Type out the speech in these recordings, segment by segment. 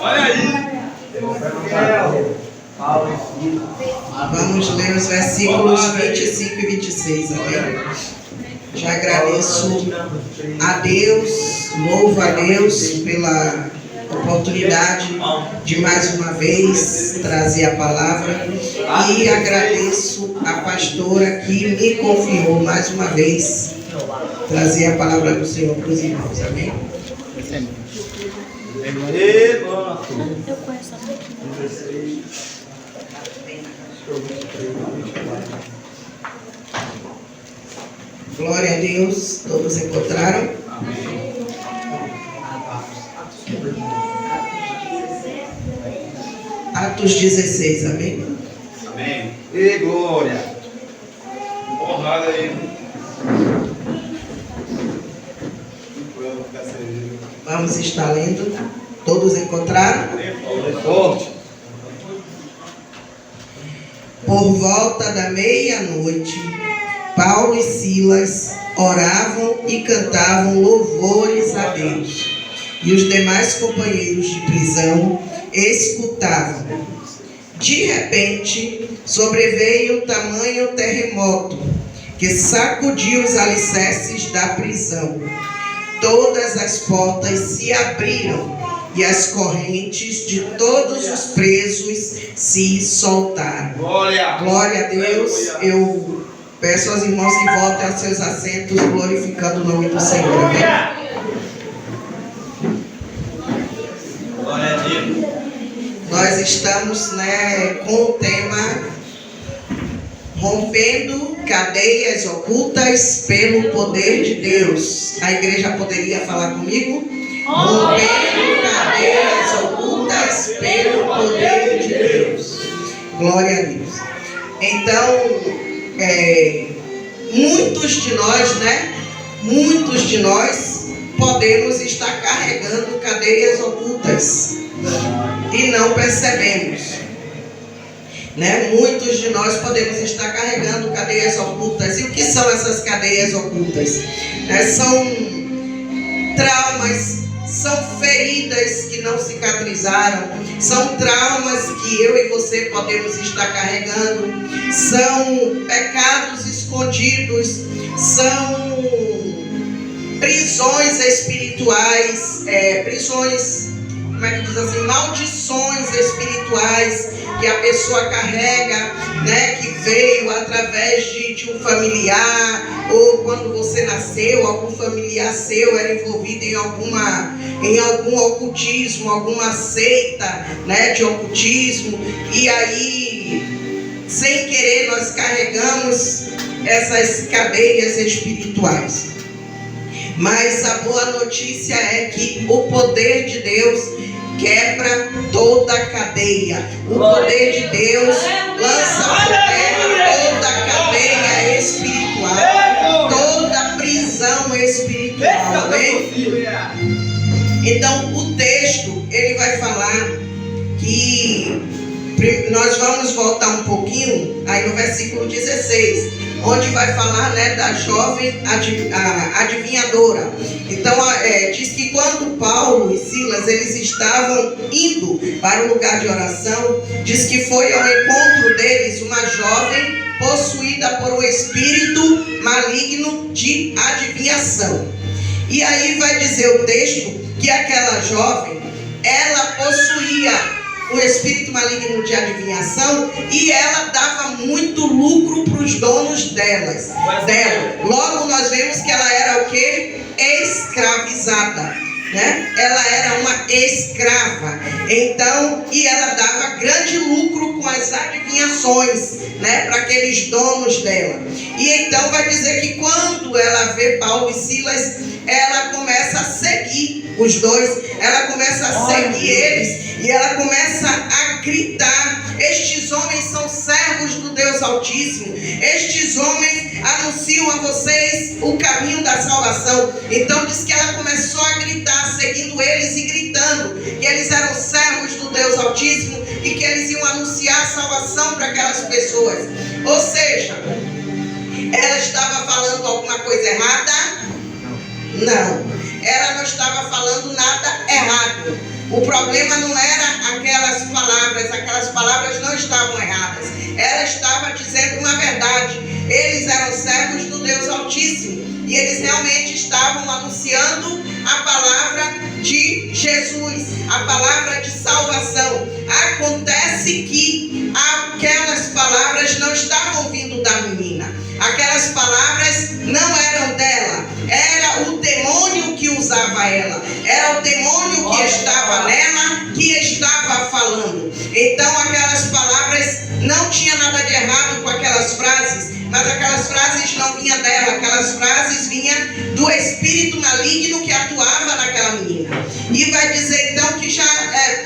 Olha aí. Vamos ler os versículos 25 e 26, amém? Já agradeço a Deus, louvo a Deus pela oportunidade de mais uma vez trazer a palavra e agradeço a pastora que me confiou mais uma vez trazer a palavra do Senhor para os irmãos, amém? Eu conheço a Glória a Deus, todos encontraram? Atos 16, amém? Amém. E glória. Porrada aí. Vamos estar lendo. Todos encontraram? Forte. Por volta da meia-noite, Paulo e Silas oravam e cantavam louvores a Deus. E os demais companheiros de prisão escutavam. De repente, sobreveio tamanho terremoto que sacudiu os alicerces da prisão. Todas as portas se abriram e as correntes de todos os presos se soltaram. Glória a Deus. Eu peço aos irmãos que voltem aos seus assentos, glorificando o nome do Senhor. Amém? Glória a Deus. Nós estamos com o tema Rompendo Cadeias Ocultas pelo Poder de Deus. A igreja poderia falar comigo? Rompendo cadeias ocultas pelo poder de Deus. Glória a Deus. Então, muitos de nós podemos estar carregando cadeias ocultas e não percebemos. Muitos de nós podemos estar carregando cadeias ocultas. E o que são essas cadeias ocultas? São traumas, são feridas que não cicatrizaram, são traumas que eu e você podemos estar carregando, são pecados escondidos, são prisões espirituais, maldições espirituais que a pessoa carrega, que veio através de um familiar, ou quando você nasceu, algum familiar seu era envolvido em algum ocultismo, alguma seita, de ocultismo, e aí, sem querer, nós carregamos essas cadeias espirituais. Mas a boa notícia é que o poder de Deus quebra toda a cadeia. O poder de Deus lança por terra toda a cadeia espiritual, toda a prisão espiritual. Amém? Então, o texto, ele vai falar que nós vamos voltar um pouquinho aí no versículo 16, onde vai falar da jovem adivinhadora. Então diz que quando Paulo e Silas eles estavam indo para o lugar de oração, diz que foi ao encontro deles uma jovem possuída por um espírito maligno de adivinhação. E aí vai dizer o texto que aquela jovem, ela possuía o espírito maligno de adivinhação e ela dava muito lucro para os donos dela. Logo nós vemos que ela era o quê? Escravizada, Ela era uma escrava. Então, e ela dava grande lucro com as adivinhações, para aqueles donos dela. E então vai dizer que quando ela vê Paulo e Silas, ela começa a seguir os dois, ela começa a seguir eles, e ela começa a gritar: estes homens são servos do Deus Altíssimo, estes homens anunciam a vocês o caminho da salvação. Então diz que ela começou a gritar, seguindo eles e gritando que eles eram servos do Deus Altíssimo e que eles iam anunciar a salvação para aquelas pessoas. Ou seja, ela estava falando alguma coisa errada? Não, ela não estava falando nada errado. O problema não era aquelas palavras não estavam erradas. Ela estava dizendo uma verdade. Eles eram servos do Deus Altíssimo e eles realmente estavam anunciando a palavra de Jesus, a palavra de salvação. Acontece que aquelas palavras não estavam vindo da menina. Aquelas palavras não eram dela. Era o demônio que usava ela. Era o demônio que estava nela, que estava falando. Então aquelas palavras, não tinha nada de errado com aquelas frases, mas aquelas frases não vinham dela. Aquelas frases vinham do espírito maligno que atuava naquela menina. E vai dizer então que já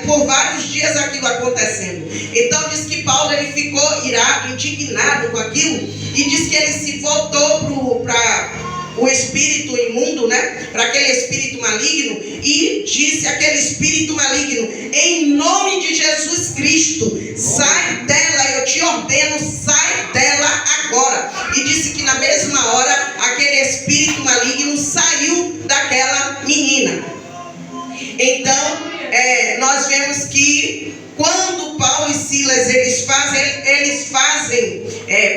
por vários dias aquilo acontecendo. Então diz que Paulo ele ficou irado, indignado com aquilo, e diz que ele se voltou para o espírito imundo, né? Para aquele espírito maligno, e disse aquele espírito maligno: em nome de Jesus Cristo, sai dela, eu te ordeno, sai dela agora. E disse que na mesma hora aquele espírito maligno saiu daquela menina. Então nós vemos que quando Paulo e Silas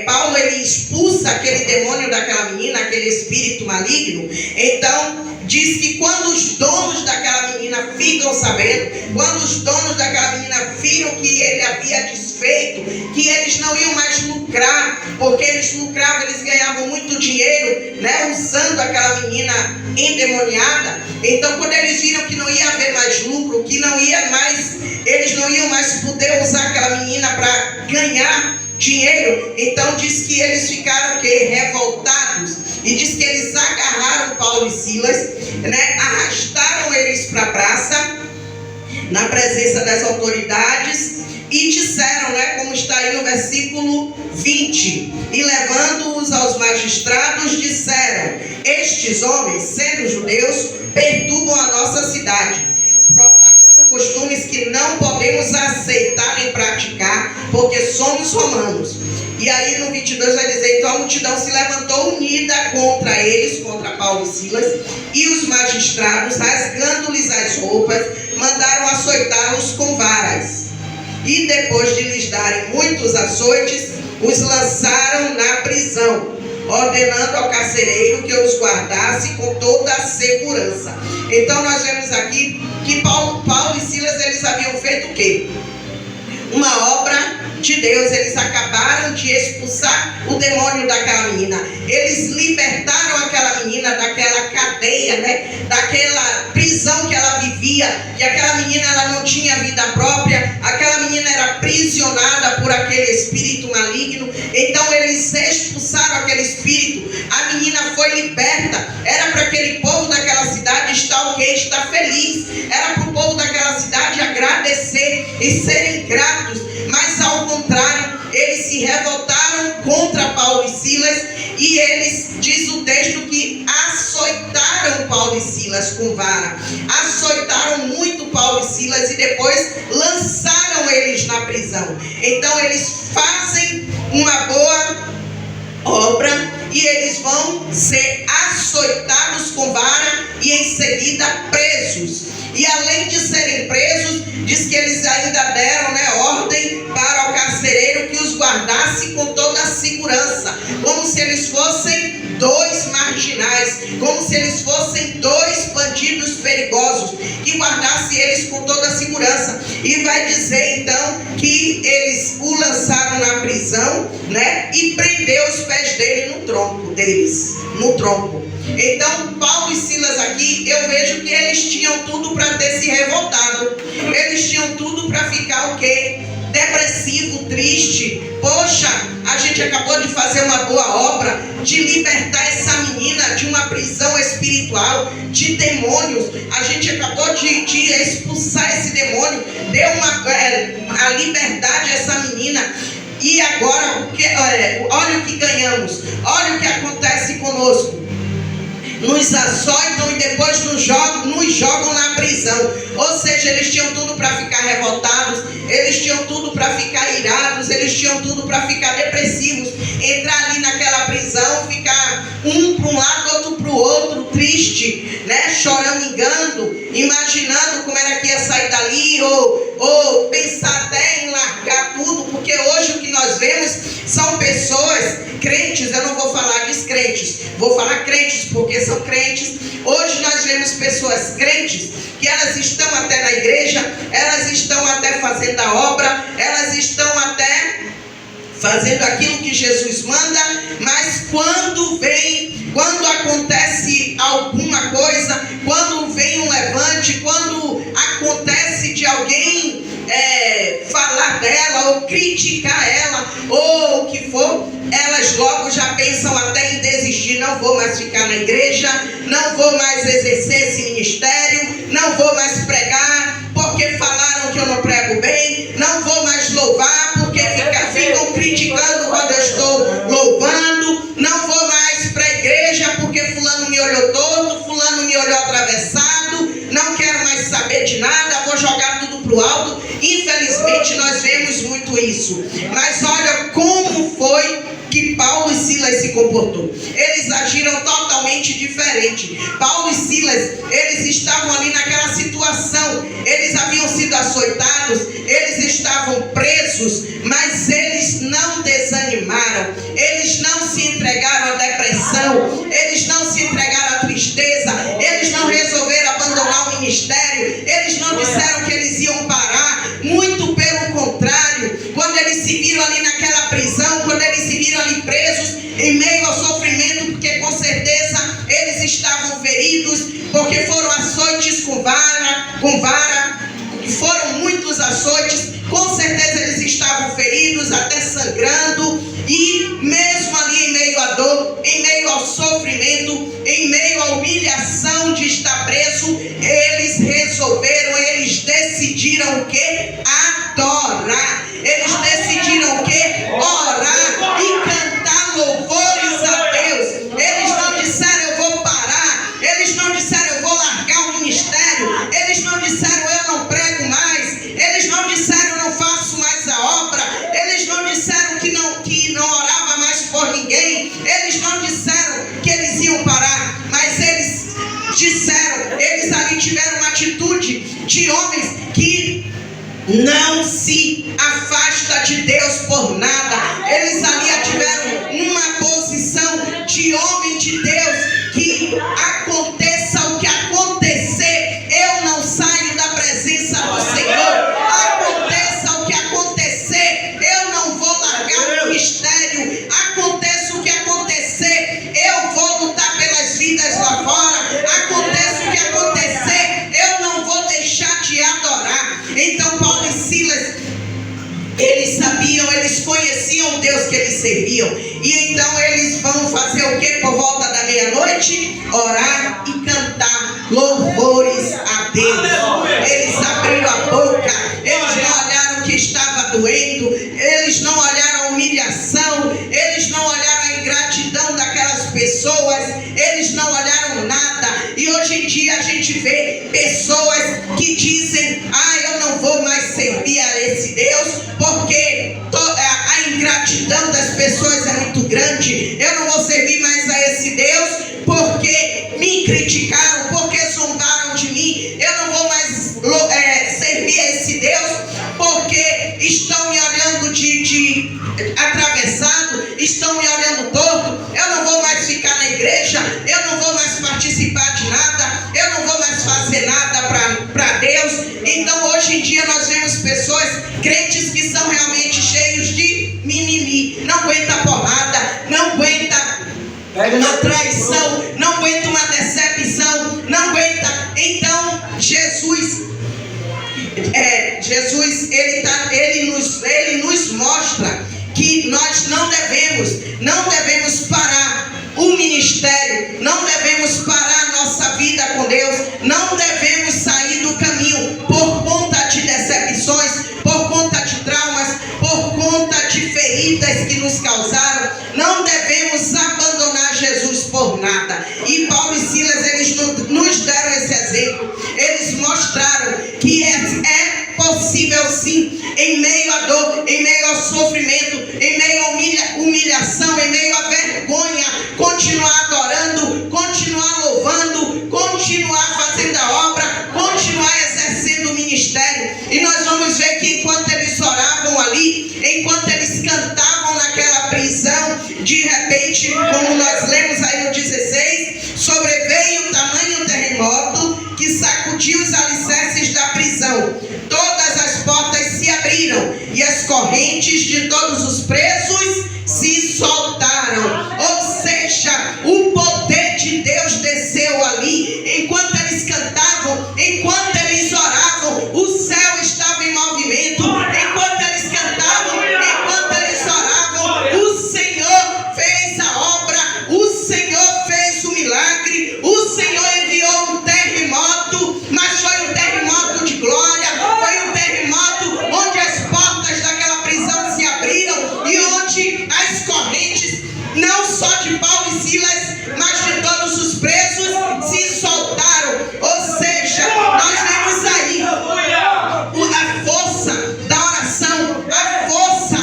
Paulo ele expulsa aquele demônio daquela menina, aquele espírito maligno. Então diz que quando os donos daquela menina ficam sabendo, quando os donos daquela menina viram que ele havia desfeito, que eles não iam mais lucrar, porque eles lucravam, eles ganhavam muito dinheiro, né, usando aquela menina endemoniada. Então quando eles viram que não ia haver mais lucro, que eles não iam mais poder usar aquela menina para ganhar dinheiro, então diz que eles ficaram revoltados, e diz que eles agarraram Paulo e Silas, né, arrastaram eles para a praça, na presença das autoridades, e disseram, né, como está aí no versículo 20, e levando-os aos magistrados, disseram: estes homens, sendo judeus, perturbam a nossa cidade, propagando costumes que não podemos aceitar nem praticar, porque somos romanos. E aí no 22 vai dizer: então a multidão se levantou unida contra eles, contra Paulo e Silas, e os magistrados, rasgando-lhes as roupas, mandaram açoitá-los com varas. E depois de lhes darem muitos açoites, os lançaram na prisão, ordenando ao carcereiro que os guardasse com toda a segurança. Então nós vemos aqui que Paulo e Silas, eles haviam feito o quê? Uma obra de Deus. Eles acabaram de expulsar o demônio daquela menina. Eles libertaram aquela menina daquela cadeia, né? Daquela prisão que ela vivia. E aquela menina, ela não tinha vida própria. Aquela menina era aprisionada por aquele espírito maligno. Então eles expulsaram aquele espírito. A menina foi liberta. Era para aquele povo daquela cidade estar ok, estar feliz. Era para o povo daquela cidade agradecer e serem gratos. Mas ao contrário, eles se revoltaram contra Paulo e Silas, e eles, diz o texto, que açoitaram Paulo e Silas com vara. Açoitaram muito Paulo e Silas e depois lançaram eles na prisão. Então eles fazem uma boa obra e eles vão ser açoitados com vara e em seguida presos. E além de serem presos, diz que eles ainda deram, né, ordem para o carcereiro que os guardasse com toda a segurança, como se eles fossem dois marginais, como se eles fossem dois bandidos perigosos, que guardasse eles com toda a segurança. E vai dizer então que eles o lançaram na prisão, né, e prendeu os pés dele no tronco deles, no tronco. Então Paulo e Silas aqui, eu vejo que eles tinham tudo para ter se revoltado. Eles tinham tudo para ficar o quê? Depressivo, triste. Poxa, a gente acabou de fazer uma boa obra de libertar essa menina de uma prisão espiritual, de demônios. A gente acabou de expulsar esse demônio, deu a liberdade a essa menina. E agora, olha o que ganhamos, olha o que acontece conosco. Nos açoitam e depois nos jogam na prisão. Ou seja, eles tinham tudo para ficar revoltados, eles tinham tudo para ficar irados, eles tinham tudo para ficar depressivos, entrar ali naquela prisão, ficar um para um lado, outro para o outro, triste, né, choramingando, e imaginando como era que ia sair dali, ou pensar até em largar tudo, porque hoje o que nós vemos são pessoas crentes. Eu não vou falar descrentes, vou falar crentes, porque são crentes. Hoje nós vemos pessoas crentes que elas estão até na igreja, elas estão até fazendo a obra, elas estão até fazendo aquilo que Jesus manda, mas quando acontece alguma coisa, quando vem um levante, quando acontece de alguém falar dela, ou criticar ela, ou o que for, elas logo já pensam até em desistir. Não vou mais ficar na igreja, não vou mais exercer esse ministério, não vou mais pregar, porque falaram que eu não prego bem, não vou mais louvar, porque ficam criticando quando eu estou louvando, não vou mais para a igreja, porque fulano me olhou torto, fulano me olhou atravessado, não quero mais saber de nada, vou jogar tudo para o alto. Infelizmente nós vemos muito isso. Mas olha como foi que Paulo e Silas se comportou. Eles agiram totalmente diferente. Paulo e Silas, eles estavam ali naquela situação. Eles haviam sido açoitados, eles estavam presos, mas eles não desanimaram. Eles não se entregaram à depressão, eles não se entregaram à tristeza, eles não resolveram abandonar o ministério, eles não disseram que eles iam parar. Muito pelo contrário, quando eles se viram ali naquela prisão, quando eles se viram ali presos, em meio ao sofrimento, porque com certeza eles estavam feridos, porque foram açoites com vara, foram muitos açoites, com certeza eles estavam feridos, até sangrando, e mesmo ali em meio à dor, em meio ao sofrimento, em meio à humilhação de estar preso, eles resolveram, eles decidiram o quê? Adorar. Eles decidiram o quê? Orar e cantar louvores a Deus. Eles não disseram eu vou parar, eles não disseram eu vou largar o ministério, eles não disseram eu não prego mais, eles não disseram eu não faço mais a obra, eles não disseram que não orava mais por ninguém, eles não disseram que eles iam parar, mas eles disseram, eles ali tiveram uma atitude de homens que não se afasta de Deus por nada. Eles ali tiveram uma posição de homem de Deus, que aconteça o que acontecer, eu não saio da presença do Senhor. Aconteça o que acontecer, eu não vou largar o ministério. Aconteça o que acontecer, eu vou lutar pelas vidas lá fora. Aconteça o que acontecer, eu não vou deixar de adorar. Então Paulo e Silas, eles sabiam, eles conheciam o Deus que eles serviam. E então eles vão fazer o que por volta da meia-noite? Orar e cantar louvores a Deus. Eles abriram a boca, eles não olharam o que estava doendo, eles não olharam a humilhação, eles não olharam a ingratidão daquelas pessoas, eles não olharam nada. E hoje em dia a gente vê pessoas que dizem: eu não vou mais servir a esse Deus, porque a ingratidão das pessoas é muito grande. Eu não vou servir mais a esse Deus, porque me criticaram, porque zombaram de mim. Eu não vou mais servir a esse Deus, porque estão me olhando de atravessado, estão me olhando torto. Eu não vou mais ficar na igreja, eu não vou mais participar de nada, eu não vou mais fazer nada para Deus. Então hoje em dia nós vemos pessoas, crentes, que são realmente cheios de mimimi, não aguenta porrada, não aguenta uma traição, não aguenta uma decepção, não aguenta. Então Jesus ele nos mostra que nós não devemos parar o ministério, não devemos parar a nossa vida com Deus, não devemos sair do caminho por conta de decepções, por conta de traumas, por conta de feridas que nos causaram. Não devemos abandonar Jesus por nada. E Paulo e Silas, eles nos deram esse exemplo. Eles mostraram que é possível sim, em meio à dor, em meio ao sofrimento, em meio à humilhação, em meio à vergonha, continuar adorando, continuar louvando, continuar fazendo a obra, continuar E nós vamos ver que enquanto eles oravam ali, enquanto eles cantavam naquela prisão, de repente, como nós lemos aí no 16, sobreveio o tamanho terremoto que sacudiu os alicerces da prisão. Todas as portas se abriram e as correntes de todos os presos se soltaram. Ou seja, o poder de Deus desceu ali. Enquanto eles cantavam, enquanto eles oravam, o céu estava em movimento. Enquanto eles cantavam, enquanto eles oravam, o Senhor fez a obra, o Senhor fez o milagre, o Senhor enviou um terremoto, mas foi um terremoto de glória, foi um terremoto onde as portas daquela prisão se abriram e onde as correntes, não só de Paulo e Silas, mas de todos os presos, se soltaram. Ou seja, nós vemos aí a força da oração, a força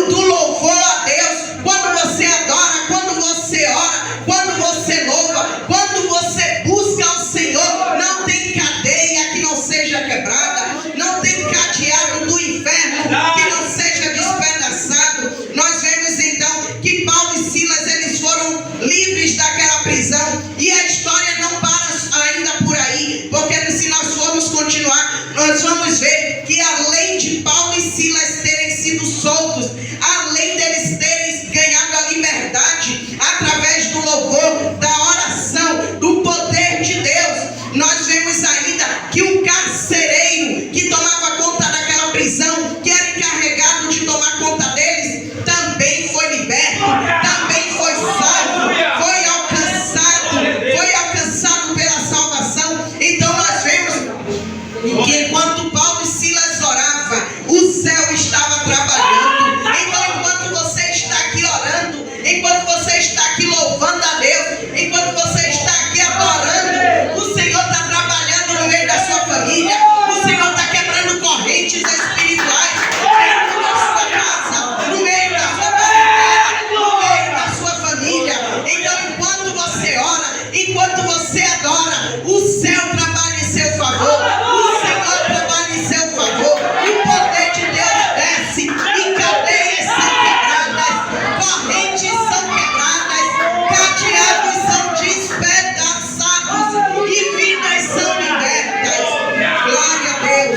do louvor a Deus. Quando você adora, quando você ora, quando você louva, quando você busca ao Senhor, não tem cadeia que não seja quebrada, não tem cadeado do inferno que não seja despedaçado. Nós vemos então que Paulo e Silas, eles foram livres daquela prisão, e a história não para ainda por aí, porque se nós formos continuar, nós vamos ver que além de Paulo e Silas terem sido soltos, além deles terem ganhado a liberdade através do louvor, da oração, do poder de Deus, nós vemos ainda que um carcereiro que tomava conta daquela prisão, que era encarregado de tomar conta deles, também foi liberto, também foi salvo, foi alcançado pela salvação. Então nós vemos que enquanto Paulo e Silas oravam, o céu estava trabalhando. Então enquanto você está aqui orando, enquanto você está aqui louvando a Deus, enquanto você está aqui adorando, o Senhor está trabalhando no meio da sua família, o Senhor está quebrando correntes espirituais dentro da sua casa, no meio da sua parentela, no meio da sua família. Então enquanto você ora, enquanto você adora, o céu trabalha em seu favor, o Senhor trabalha em seu favor, o poder de Deus desce e cadeias são quebradas, correntes são quebradas, cadeados são despedaçados e vidas são libertas. Glória a Deus.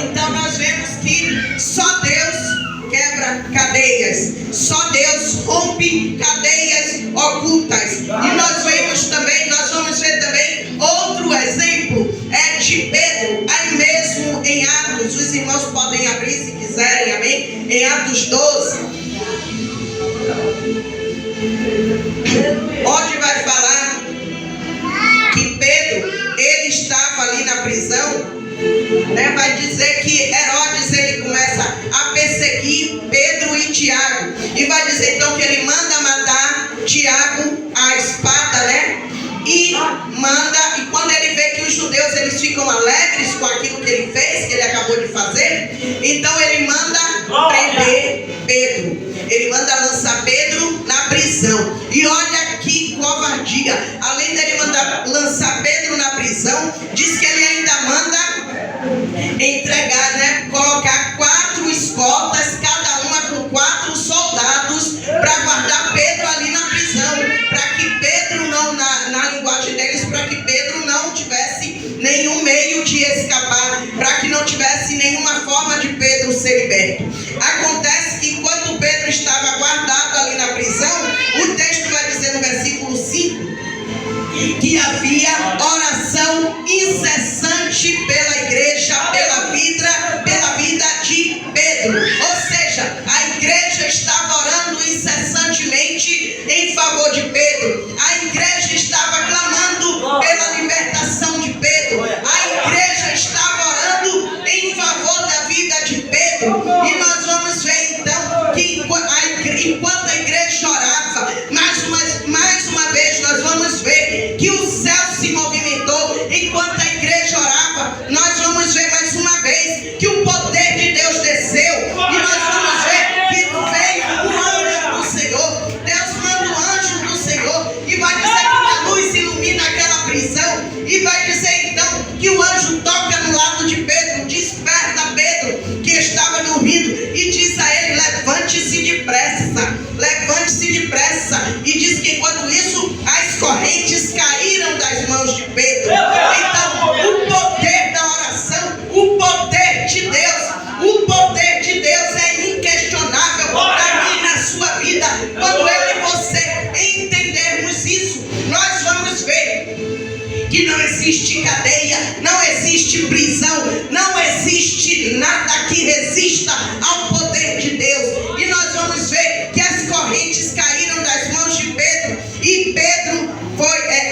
Então nós vemos que só Deus quebra cadeias, só Deus rompe cadeias ocultas. E nós vamos ver também outro exemplo, é de Pedro, aí mesmo em Atos. Os irmãos podem abrir se quiserem, amém? Em Atos 12, onde vai falar que Pedro, ele estava ali na prisão, né? Vai dizer que Herodes, ele começa a perseguir Pedro e Tiago, e vai dizer então que ele manda matar Tiago à espada, né? E quando ele vê que os judeus, eles ficam alegres com aquilo que ele fez, que ele acabou de fazer, então ele manda prender Pedro, ele manda lançar Pedro na prisão. E olha que covardia, além dele mandar lançar Pedro na prisão, diz que ele ainda manda entregar, né, colocar 4 escoltas, cada uma com 4 soldados, para guardar Pedro ali na prisão, para que Pedro não, na linguagem deles, para que Pedro não tivesse nenhum meio de escapar, para que não tivesse nenhuma forma de Pedro ser liberto. Acontece que enquanto Pedro estava guardado ali na prisão, o texto vai dizer no versículo 5 que havia oração incessante pela igreja, pela vida de Pedro. Ou seja, a igreja estava orando incessantemente em favor de Pedro. A igreja estava clamando pela libertação de Pedro. A igreja estava orando em favor da não existe nada que resista ao poder de Deus. E nós vamos ver que as correntes caíram das mãos de Pedro, e Pedro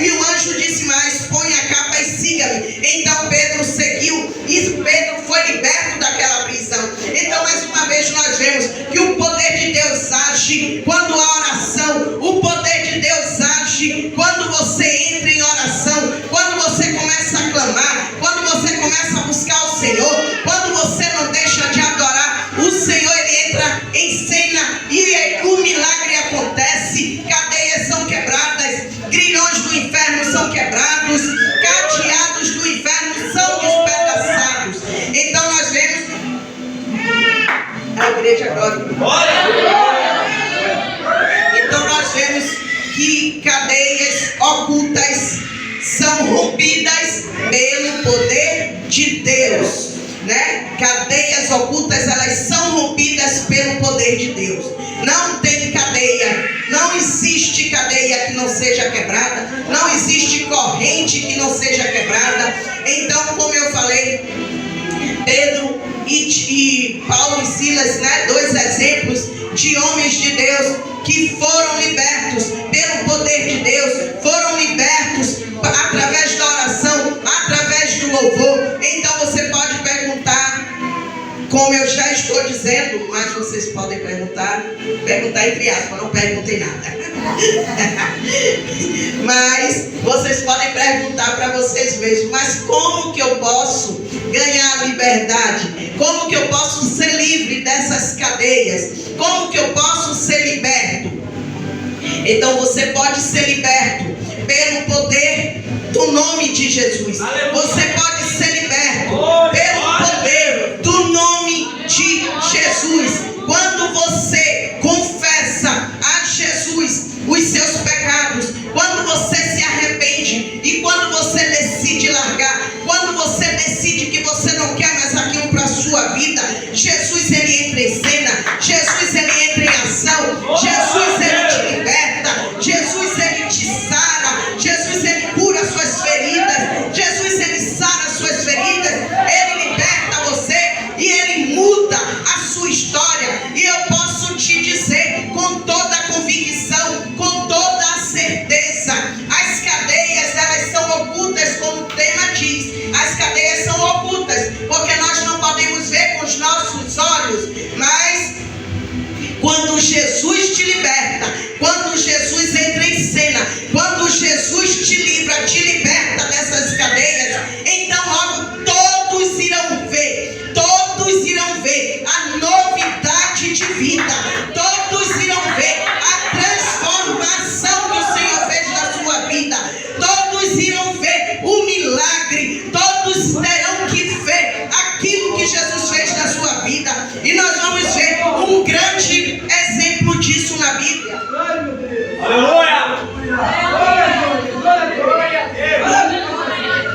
e o anjo disse mais: põe a capa e siga-me. Então Pedro seguiu, e Pedro foi liberto daquela prisão. Então, mais uma vez, nós vemos que o poder de Deus age quando há oração. O poder de Deus age quando você entra em oração, quando você começa a clamar, quando você começa a buscar o Senhor, quando você não deixa de adorar o Senhor. Ele entra em cena e o milagre acontece. Cadeias são quebradas, grilhões do inferno são quebrados, cadeados do inferno são despedaçados. Então nós vemos a igreja glória. Então nós vemos que cadeias ocultas são rompidas pelo poder de Deus, né? Cadeias ocultas, elas são rompidas pelo poder de Deus. Não tem cadeia, não existe cadeia que não seja quebrada, não existe corrente que não seja quebrada. Então, como eu falei, Pedro e Paulo e Silas, né, dois exemplos de homens de Deus que foram libertos pelo poder de Deus, foram libertos através da oração, através do louvor. Então você pode perguntar, como eu já estou dizendo, mas vocês podem perguntar entre aspas, não perguntem nada. Mas vocês podem perguntar para vocês mesmos: mas como que eu posso ganhar a liberdade? Como que eu posso ser livre dessas cadeias? Como que eu posso ser liberto? Então você pode ser liberto pelo poder do nome de Jesus. Você pode ser liberto pelo poder do nome de Jesus. Quando você confessa a Jesus os seus pecados, quando você se arrepende e quando você decide largar, quando você decide que você não quer mais aquilo para a sua vida, Jesus, ele entra em cena, Jesus, ele entra em ação, Jesus, ele te liberta, Jesus, ele te sara, Jesus, ele cura as suas feridas, Jesus, ele sara as suas feridas, ele liberta você e ele muda a sua história. E eu posso te dizer com toda a convicção, com toda a certeza, as cadeias, elas são ocultas, como o tema diz. As cadeias são ocultas, porque nós não podemos ver com os nossos olhos, mas quando Jesus te liberta, quando Jesus entra em cena, quando Jesus te livra, te liberta dessas cadeias, então logo todos irão ver a novidade de vida, todos irão ver a transformação que o Senhor fez na sua vida, todos irão ver o milagre, todos terão que ver aquilo que Jesus fez na sua vida. E nós vamos ver um grande exemplo disso na Bíblia. Aleluia!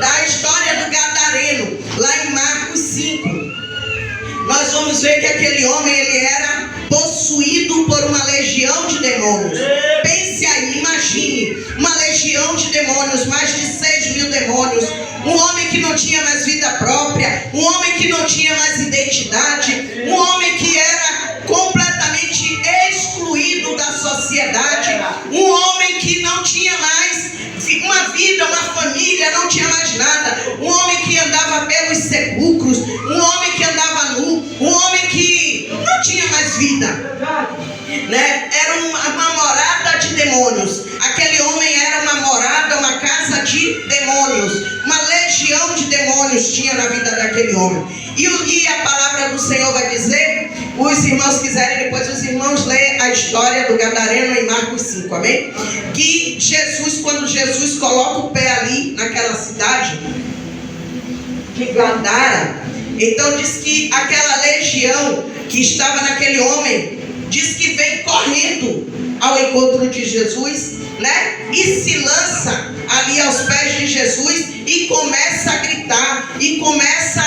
Da história do Gadareno, lá em Marcos 5. Nós vamos ver que aquele homem, ele era possuído por uma legião de demônios. Pense aí, imagine, uma legião de demônios, mais de 6.000 demônios. Um homem que não tinha mais vida própria, um homem que não tinha mais identidade, um homem que era completamente excluído da sociedade, um homem que não tinha mais uma vida, uma família, não tinha mais nada, um homem que andava pelos sepulcros, um homem que andava nu, um homem que não tinha mais vida, né? Era uma morada de demônios. Aquele homem era uma morada, uma casa de demônios, uma legião de demônios tinha na vida daquele homem. E a palavra do Senhor vai dizer, os irmãos quiserem, depois os irmãos leem a história do Gadareno em Marcos 5, amém? Que Jesus, quando Jesus coloca o pé ali naquela cidade de Gadara, então diz que aquela legião que estava naquele homem, diz que vem correndo ao encontro de Jesus, né? E se lança ali aos pés de Jesus e começa a gritar, e começa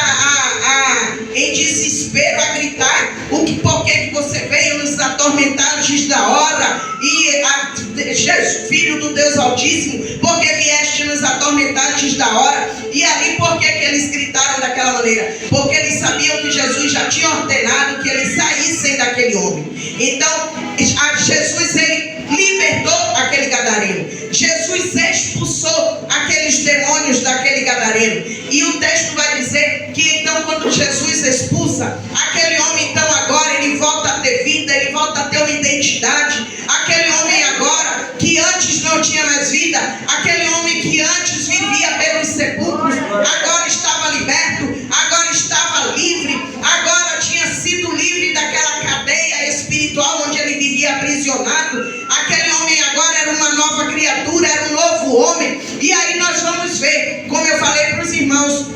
em desespero a gritar: por que você veio nos atormentar antes da hora? E Jesus, Filho do Deus Altíssimo, por que vieste nos atormentar antes da hora? E ali, por que eles gritaram daquela maneira? porque eles sabiam que Jesus já tinha ordenado que eles saíssem daquele homem. Então, Jesus, ele libertou aquele gadareno. Jesus expulsou aqueles demônios daquele gadareno. E o texto vai dizer que então, quando Jesus expulsa aquele homem, então agora ele volta a ter vida, ele volta a ter uma identidade. Aquele homem agora que antes não tinha mais vida, aquele homem que antes vivia pelos sepulcros, agora estava liberto, agora estava livre, agora tinha sido livre daquela cadeia espiritual onde ele vivia aprisionado. Aquele homem agora era uma nova criatura, era um novo homem. E aí nós vamos ver, como eu falei para os irmãos,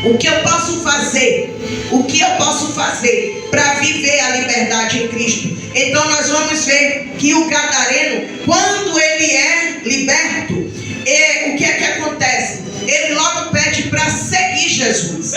o que eu posso fazer para viver a liberdade em Cristo. Então nós vamos ver que o gadareno, quando ele é liberto, o que é que acontece? Ele logo pede para seguir Jesus.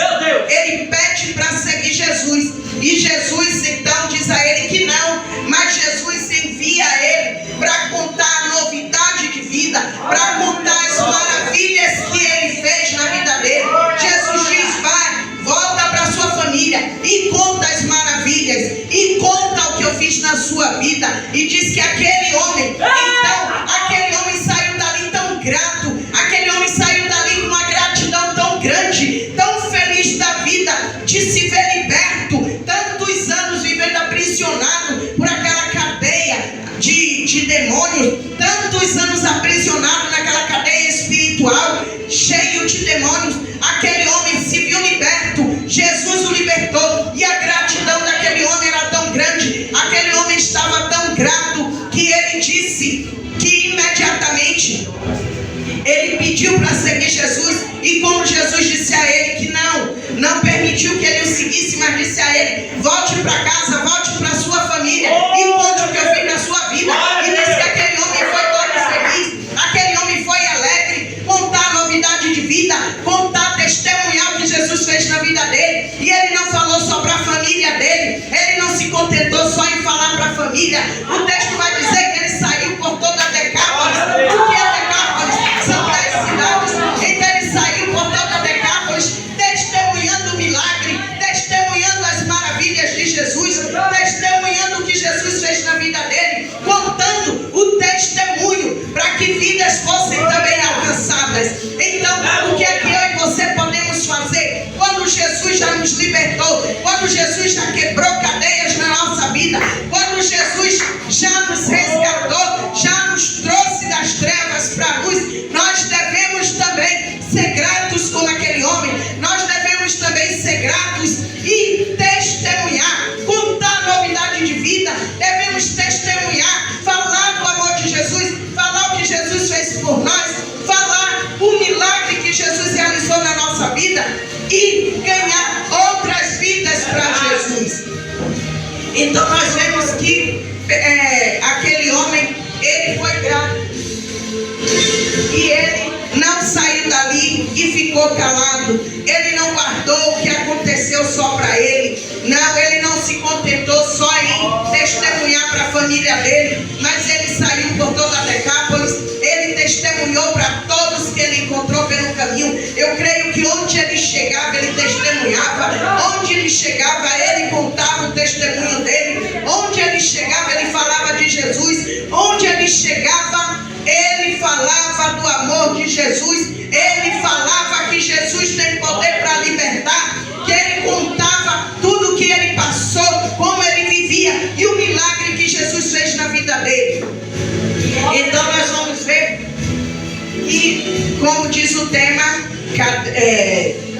Ele pede para seguir Jesus. E Jesus então diz a ele que não, mas Jesus envia ele para contar a novidade de vida, para contar as maravilhas que ele fez na vida dele. Jesus diz: vai, volta para sua família e conta as maravilhas, e conta o que eu fiz na sua vida. E diz que aquele homem, então, aquele homem saiu dali tão grato, aquele homem saiu dali com uma gratidão tão grande, tão feliz da vida, de se ver liberto, tantos anos vivendo aprisionado por aquela cadeia de demônios, tantos anos aprisionado naquela cadeia espiritual, cheio de demônios. Aquele homem se viu liberto, Jesus o libertou, e a gratidão daquele homem era tão grande, aquele homem estava tão grato, que ele disse que imediatamente ele pediu para seguir Jesus. E como Jesus disse a ele que não permitiu que ele o seguisse, mas disse a ele: volte para casa, volte para sua família e conte o que eu fiz na sua vida. E disse que aquele homem foi todo feliz, aquele homem foi alegre, contar a novidade de vida, contar, testemunhar o que Jesus fez na vida dele. E ele não falou só para a família dele, ele não se contentou só em falar para a família. O texto vai dizer que ele saiu por toda a Decápolis. O que é Decápolis? São 10 cidades. Então ele saiu por toda a Decápolis, testemunhando o milagre, testemunhando as maravilhas de Jesus, testemunhando o que Jesus fez na vida dele, contando o testemunho para que vidas fossem também alcançadas. Então, o que é que eu e você podemos fazer quando Jesus já nos libertou, quando Jesus já quebrou cadeias na nossa vida, quando Jesus já nos resgatou, já nos trouxe das trevas para a luz? Nós devemos também ser gratos como aquele homem. Nós devemos também ser gratos e testemunhar, contar a novidade de vida. Devemos testemunhar, falar do amor de Jesus, falar o que Jesus fez por nós, falar o milagre que Jesus realizou na nossa vida e ganhar outras vidas para Jesus. Então nós vemos que aquele homem, ele foi grato e ele não saiu dali e ficou calado. Ele não guardou o que aconteceu só para ele. Não, ele não se contentou só em testemunhar para a família dele, mas ele saiu por toda a Decápolis. Ele testemunhou para todos que ele encontrou pelo caminho. Eu creio que onde ele chegava, ele testemunhava. Onde ele chegava, ele contava o testemunho dele. Onde ele chegava, ele falava de Jesus. Onde ele chegava, ele falava do amor de Jesus. Ele falava que Jesus tem poder para libertar, que ele contava tudo o que ele passou, como ele vivia e o milagre que Jesus fez na vida dele. Então nós vamos ver que, como diz o tema,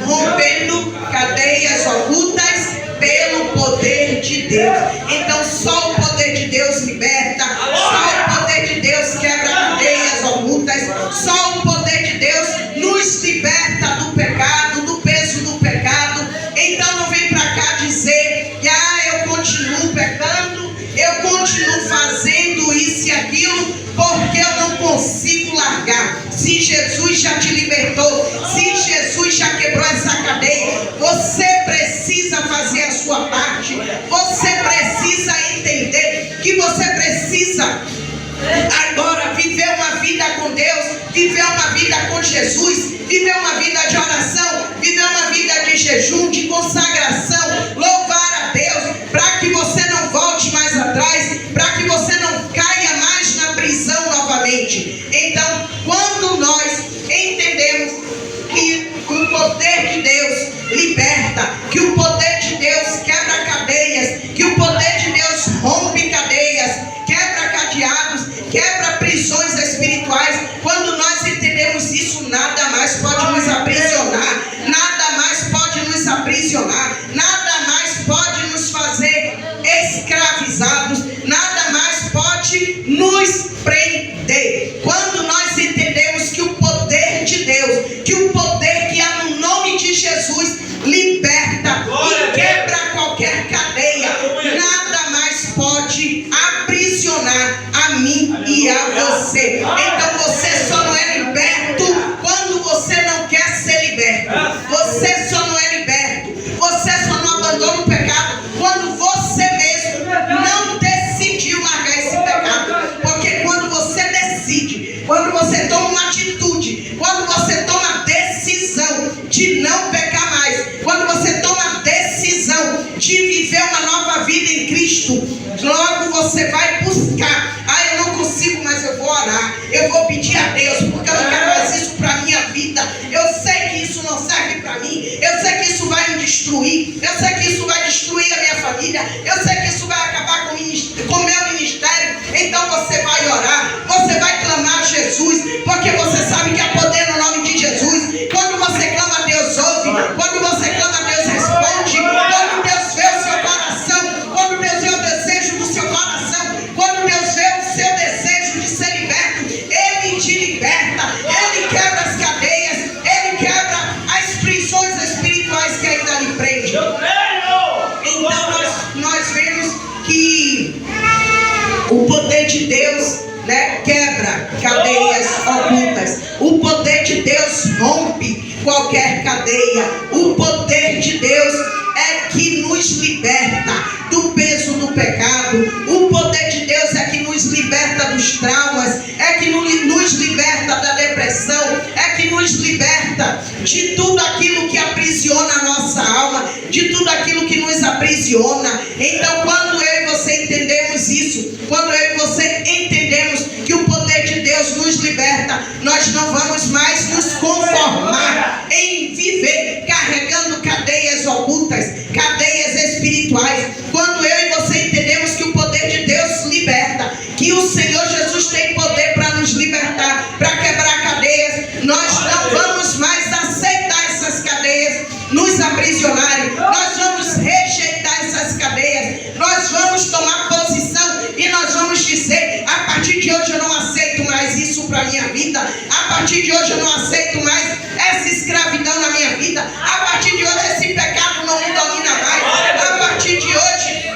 rompendo cadeias ocultas pelo poder de Deus. Então só o poder de Deus liberta, só o poder de Deus quebra cadeias ocultas, só o poder de Deus nos liberta do pecado, do peso do pecado. Então não vem para cá dizer que eu continuo pecando, eu continuo fazendo isso e aquilo, porque eu não consigo largar. Se Jesus já te libertou, se Jesus já quebrou essa cadeia, você precisa fazer a sua parte. Você precisa entender que você precisa agora viver uma vida com Deus, viver uma vida com Jesus, viver uma vida de oração, viver uma vida de jejum, de consagração, louvar a Deus, para que você não volte mais atrás, para que você não caia mais na prisão novamente. Então, quando nós entendemos que o poder de Deus liberta, que o poder de Deus quebra cadeias, que o poder de Deus rompe cadeias, quebra cadeados, quebra prisões espirituais, quando nós entendemos isso, nada mais pode nos aprisionar, nada mais pode nos aprisionar, nada mais pode nos fazer escravizados, nada mais pode nos prender. Quando nós entendemos que o poder de Deus, que o poder que há no nome de Jesus liberta e quebra qualquer cadeia, nada mais pode aprisionar a mim e a você. Então você só não é liberto quando você não quer ser liberto. Você só não é liberto, você só não abandona o pecado quando você mesmo não decidiu largar esse pecado. Porque quando você decide, quando você toma uma atitude, quando você toma a decisão de não pecar mais, quando você toma a decisão de viver uma nova vida em Cristo, logo você vai buscar. Eu não consigo, mas eu vou orar, eu vou pedir a Deus, porque eu não quero mais isso para a minha vida. Eu sei que isso não serve para mim, eu sei que isso vai me destruir, eu sei que isso vai destruir a minha família, eu sei que isso vai acabar com o meu ministério. Então você vai orar, você vai clamar a Jesus, porque você sabe que há poder no nome de Jesus. Quando você clama, Deus ouve. Quando você clama, Deus responde. Quando Deus vê o seu coração, quando Deus vê o desejo do seu coração, quando Deus vê o seu desejo de ser liberto, Ele te liberta, Ele quebra as cadeias, Ele quebra as prisões espirituais que ainda lhe prendem. Então nós vemos que o poder de Deus, quebra cadeias ocultas. O poder de Deus rompe qualquer cadeia. O poder de Deus é que nos liberta do peso do pecado. O poder de Deus é que nos liberta dos traumas, é que nos liberta da depressão, é que nos liberta de tudo aquilo que aprisiona a nossa alma, de tudo aquilo que nos aprisiona. Então, quando eu e você entendemos isso, quando eu e você entendemos que o poder de Deus nos liberta, nós não vamos mais nos conformar em viver carregando cadeias ocultas, cadeias espirituais. Quando eu e você entendemos que o poder de Deus liberta, que o Senhor Jesus tem poder para nos libertar, para quebrar cadeias, nós não vamos mais aceitar essas cadeias nos aprisionarem, nós vamos rejeitar essas cadeias, nós vamos tomar posição e nós vamos dizer: a partir de hoje eu não aceito mais isso para a minha vida, a partir de hoje eu não aceito mais essa escravidão na minha vida, a partir de hoje esse pecado não me domina mais, a partir de hoje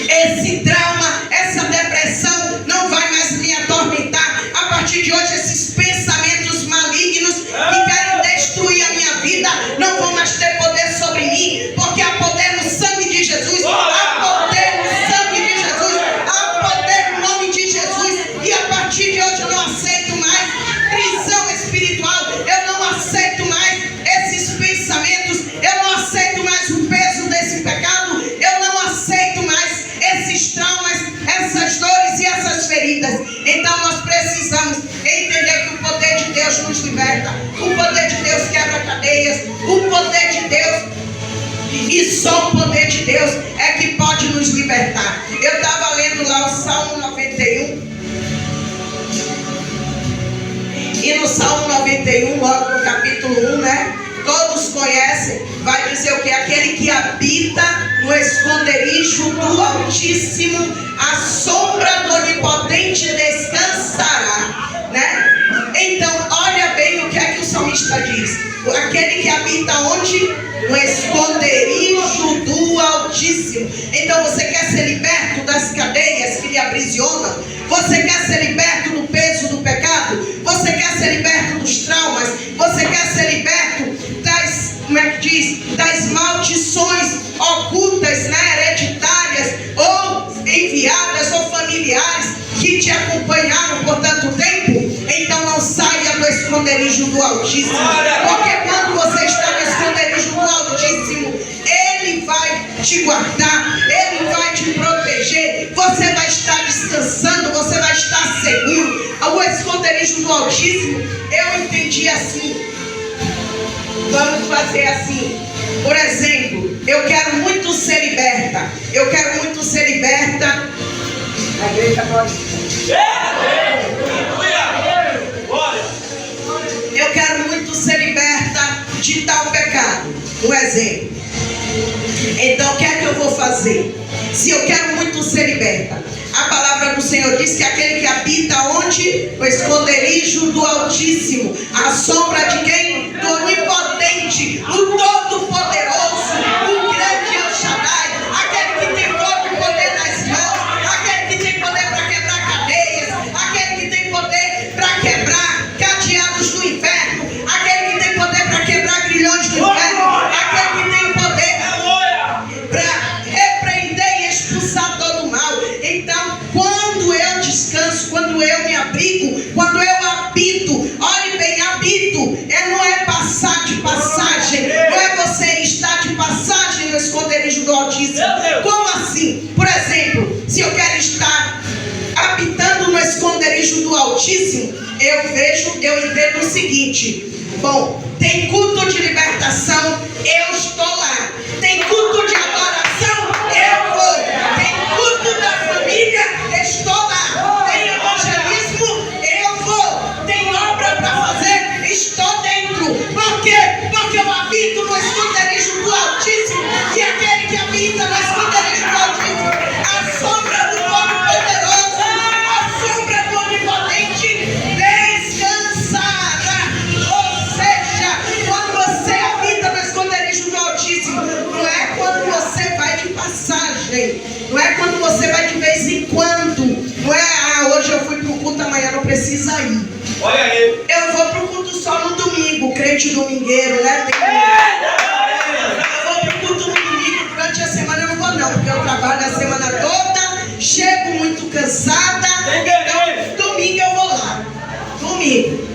esse trauma, essa depressão não vai mais me atormentar, a partir de hoje esses pensamentos malignos que querem destruir a minha vida não vão mais ter poder sobre mim, porque há poder no sangue de Jesus, há poder no sangue de Jesus, há poder no nome de Jesus. E a partir de hoje eu não aceito mais prisão espiritual, eu não aceito mais esses pensamentos, eu não aceito mais o peso desse pecado, eu não aceito mais esses traumas, essas dores e essas feridas. Então nós precisamos entender que o poder de Deus nos liberta, o poder de Deus quebra cadeias, o poder de Deus, e só o poder de Deus é que pode nos libertar. Eu estava lendo lá o Salmo 91, e no Salmo 91, logo no capítulo 1, todos conhecem, vai dizer o que? Aquele que habita no esconderijo do Altíssimo, a sombra do Onipotente descansará, Então, olha bem o que é que o salmista diz: aquele que habita onde? No esconderijo do Altíssimo. Então, você quer ser liberto das cadeias que lhe aprisionam? Você quer ser liberto do peso do pecado? Você quer ser liberto dos traumas? Você quer ser liberto das maldições ocultas, hereditárias, ou enviadas, ou familiares, que te acompanharam por tanto tempo? Então não saia do esconderijo do Altíssimo, porque quando você está no esconderijo do Ele vai te guardar, Ele vai te proteger. Você vai estar descansando, você vai estar seguro. O esconderijo do Altíssimo, eu entendi assim. Vamos fazer assim. Por exemplo, eu quero muito ser liberta. Eu quero muito ser liberta. A igreja pode. Eu quero muito ser liberta de tal pecado. Um exemplo. Então, o que é que eu vou fazer? Se eu quero muito ser liberta, a palavra do Senhor diz que aquele que habita onde? O esconderijo do Altíssimo. A sombra de quem? Do Onipotente, o Todo-Poderoso, o grande El Shaddai, aquele que tem todo o poder nas mãos, aquele que tem poder para quebrar cadeias, aquele que tem poder para quebrar cadeados do inferno, aquele que tem poder para quebrar grilhões do inferno, aquele que tem poder para repreender e expulsar todo o mal. Então, quando eu descanso, quando eu me abrigo, quando eu habito, olhe bem, habito, não é passar de passagem, não é você estar de passagem no esconderijo do Altíssimo. Como assim? Por exemplo, se eu quero estar habitando no esconderijo do Altíssimo, eu entendo o seguinte: bom, tem culto de libertação, eu estou lá. Tem culto de adoração, eu vou. Tem culto da família, estou lá. Tem evangelismo, eu vou. Tem obra para fazer, estou dentro. Por quê? Porque eu habito no esconderijo do Altíssimo. E aquele que habita no esconderijo do Altíssimo, a sombra do Todo-Poderoso, a sombra do Onipotente, descansará. Ou seja, quando você habita no esconderijo do Altíssimo, não é quando você vai de passagem, não é quando você vai de vez em quando, não é, hoje eu fui pro culto, amanhã não precisa ir. Olha aí. Eu vou pro culto só no domingo, crente domingueiro, né? Eu vou pro culto no domingo, durante a semana eu não vou não, porque eu trabalho a semana toda, chego muito cansada, então domingo eu vou lá. Domingo.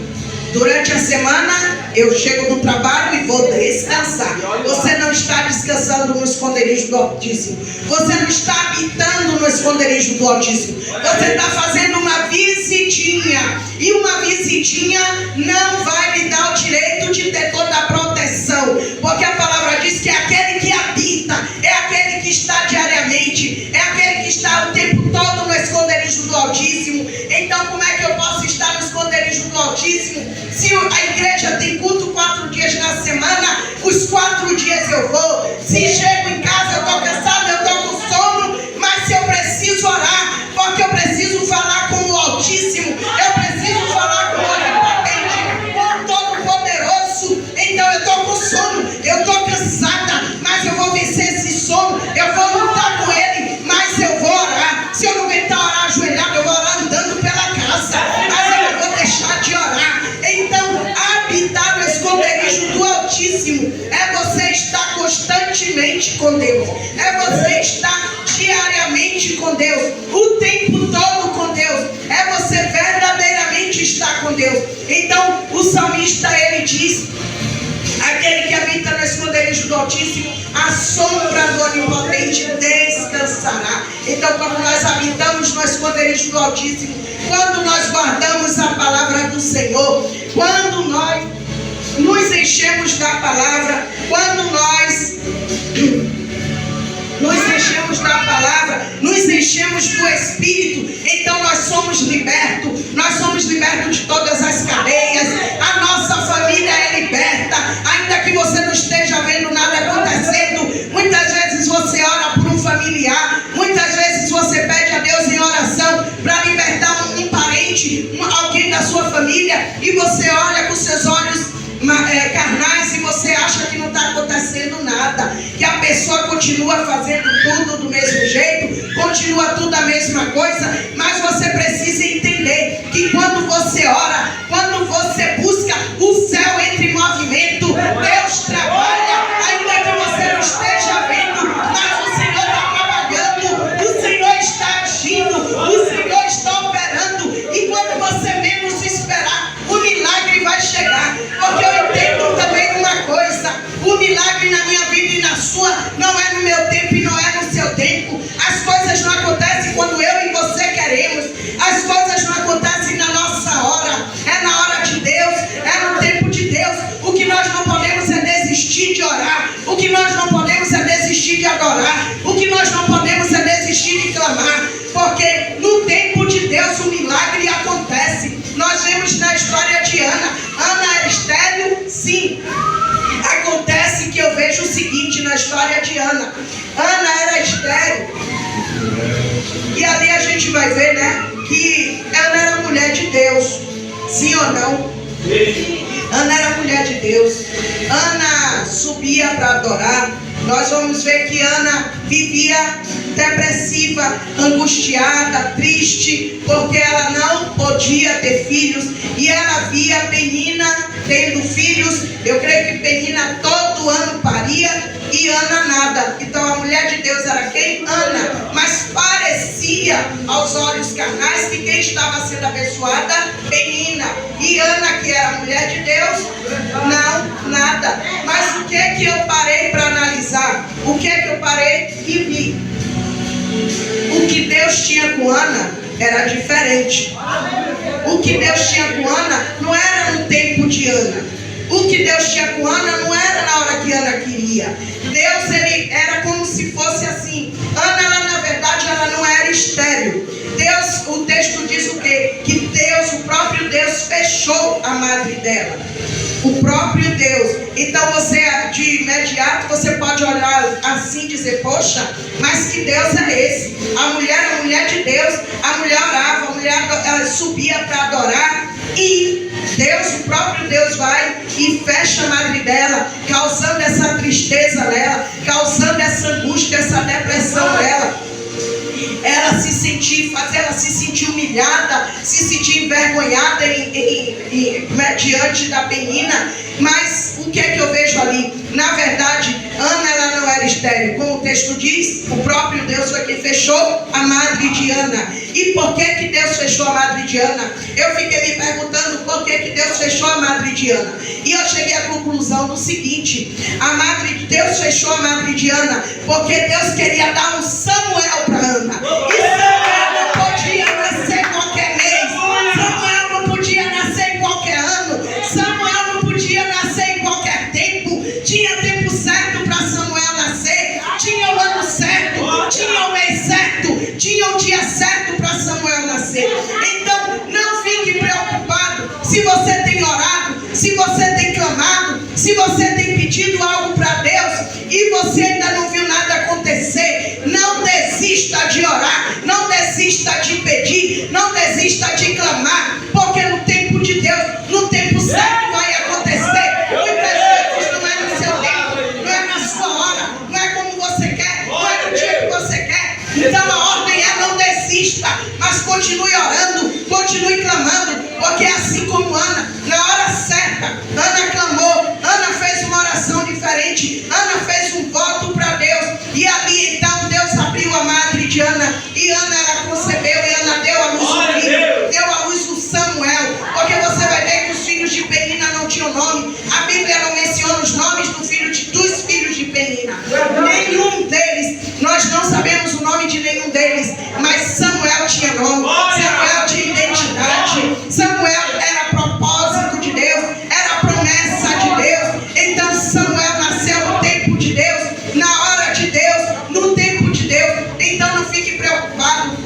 Durante a semana eu chego no trabalho e vou descansar. Você não está descansando no esconderijo do Altíssimo. Você não está habitando no esconderijo do Altíssimo. Você está fazendo uma visitinha. E uma visitinha não vai lhe dar o direito de ter toda a proteção. Porque a palavra diz que é aquele que habita, é aquele que está diariamente, é aquele que está o tempo todo no esconderijo do Altíssimo. Então como é que eu posso estar no esconderijo do Altíssimo? Se a igreja tem culto 4 dias na semana, os 4 dias eu vou. Se chego em casa, eu estou cansado, eu estou com sono, mas se eu preciso orar, porque eu preciso falar com o Altíssimo, eu preciso falar com o Onipotente, com o Todo-Poderoso, então eu estou com sono, eu estou cansada, mas eu vou vencer esse sono, eu vou lutar com ele, mas eu vou orar. Se eu não aguentar orar ajoelhado, eu vou orar andando pela casa, mas eu não vou deixar de orar. Então, habitar no esconderijo do Altíssimo é você estar constantemente com Deus, é você estar diariamente com Deus, o tempo todo com Deus, é você verdadeiramente estar com Deus. Então, o salmista ele diz: aquele que habita no esconderijo do Altíssimo, a sombra do Onipotente descansará. Então, quando nós habitamos no esconderijo do Altíssimo, quando nós guardamos a palavra do Senhor, quando nós nos enchemos da palavra, quando nós nos enchemos da palavra, nos enchemos do Espírito, então nós somos libertos de todas as cadeias, a nossa família é liberta, ainda que você não esteja vendo nada acontecendo. Muitas vezes você ora por um familiar, muitas vezes você pede a Deus em oração para libertar um parente, alguém da sua família, e você olha com seus olhos carnais e você acha que não está acontecendo nada, que a pessoa continua fazendo tudo do mesmo jeito, continua tudo a mesma coisa. Mas você precisa entender que quando você ora, quando você busca, o céu entra em movimento, Deus trabalha, ainda que você não esteja vendo, mas o Senhor está trabalhando, o Senhor está agindo, o Senhor está operando, e quando você menos esperar, o milagre vai chegar. Porque eu entendo também uma coisa: o milagre na minha vida e na sua não é no meu tempo e não é no seu tempo. As coisas não acontecem quando eu e você queremos. As coisas não acontecem na nossa hora. É na hora de Deus, é no tempo de Deus. O que nós não podemos é desistir de orar. O que nós não podemos é desistir de adorar. O que nós não podemos é desistir de clamar. Porque no tempo de Deus o milagre acontece. Nós vemos na história de Ana. Ana era estéril? Sim. Acontece que eu vejo o seguinte na história de Ana. Ana era estéril. E ali a gente vai ver, né, que ela era mulher de Deus. Sim ou não? Ana era mulher de Deus. Ana subia para adorar. Nós vamos ver que Ana vivia depressiva, angustiada, triste, porque ela não podia ter filhos. E ela via Penina tendo filhos. Eu creio que Penina todo ano paria e Ana nada. Então a mulher de Deus era quem? Ana. Mas parecia aos olhos carnais que quem estava sendo abençoada? Penina. E Ana, que era mulher de Deus? Não, nada. Mas o que é que eu parei para analisar? O que é que eu parei e vi? O que Deus tinha com Ana era diferente. O que Deus tinha com Ana não era no tempo de Ana. O que Deus tinha com Ana não era na hora que Ana queria. Deus, ele era como se fosse assim. Ana, ela, na verdade, ela não era estéril. Deus, o texto diz o quê? Que Deus, o próprio Deus, fechou a madre dela. O próprio Deus. Então você, de imediato, você pode olhar assim e dizer, poxa, mas que Deus é esse? A mulher de Deus, a mulher orava, a mulher ela subia para adorar. E Deus, o próprio Deus vai e fecha a madre dela, causando essa tristeza nela, causando essa angústia, essa depressão nela. Ela se sentir, fazer ela se sentir humilhada, se sentir envergonhada diante da Penina. Mas o que é que eu vejo ali? Na verdade, Ana, ela não era estéril. Como o texto diz, o próprio Deus foi quem fechou a madre de Ana. E por que que Deus fechou a madre de Ana? Eu fiquei me perguntando por que que Deus fechou a madre de Ana. E eu cheguei à conclusão do seguinte: a madre de Deus fechou a madre de Ana porque Deus queria dar um Samuel para Ana. E Samuel não podia nascer qualquer mês. Samuel não podia nascer em qualquer ano. Samuel não podia nascer em qualquer tempo. Tinha tempo certo para Samuel nascer. Tinha o ano certo. Tinha o mês certo. Tinha o dia certo para Samuel nascer. Então, não fique preocupado se você tem orado, se você tem clamado, se você tem pedido algo para Deus e você ainda não viu nada acontecer. Não desista de orar, não desista de pedir, não desista de clamar, porque no tempo de Deus, no tempo certo vai acontecer. Muitas vezes não é no seu tempo, não é na sua hora, não é como você quer, não é no dia que você quer. Então a ordem é não desista, mas continue orando, continue clamando, porque assim como Ana, na hora certa, Ana clamou, Ana fez uma oração diferente, Ana fez um voto para Deus, e ali então Deus abriu a madre de Ana, e Ana ela concebeu, e Ana deu à luz um filho, deu à luz o Samuel, porque você vai ver que os filhos de Penina não tinham nome. A Bíblia não menciona os nomes dos filhos de Penina, nenhum deles, nós não sabemos o nome de nenhum deles, mas Samuel tinha nome, Samuel tinha identidade, Samuel era propósito de Deus, era promessa de Deus. Então Samuel nasceu no tempo de Deus, na hora de Deus, no tempo de Deus. Então não fique preocupado.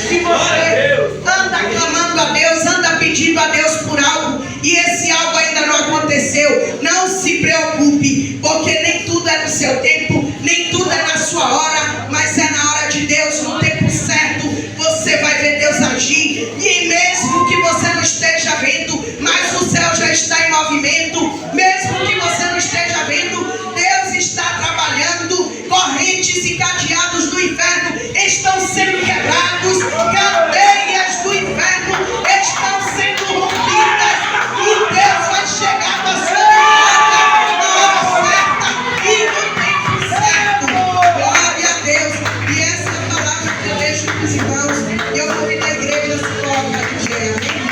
Se você anda clamando a Deus, anda pedindo a Deus por algo e esse algo ainda não aconteceu, não se preocupe, porque nem tudo é no seu tempo, nem tudo é na sua hora, mas é na hora de Deus, no tempo certo, você vai ver Deus agir. E mesmo que você não esteja vendo, mas o céu já está em movimento, mesmo que você não esteja vendo, Deus está trabalhando. Correntes e cadeados do inferno estão sendo quebrados, cadeias do inferno estão sendo rompidas, e Deus vai chegar na sua casa na hora certa e no tempo certo. Glória a Deus. E essa é a palavra que eu deixo para os irmãos. Eu convido a igreja a se colocar de pé. Amém?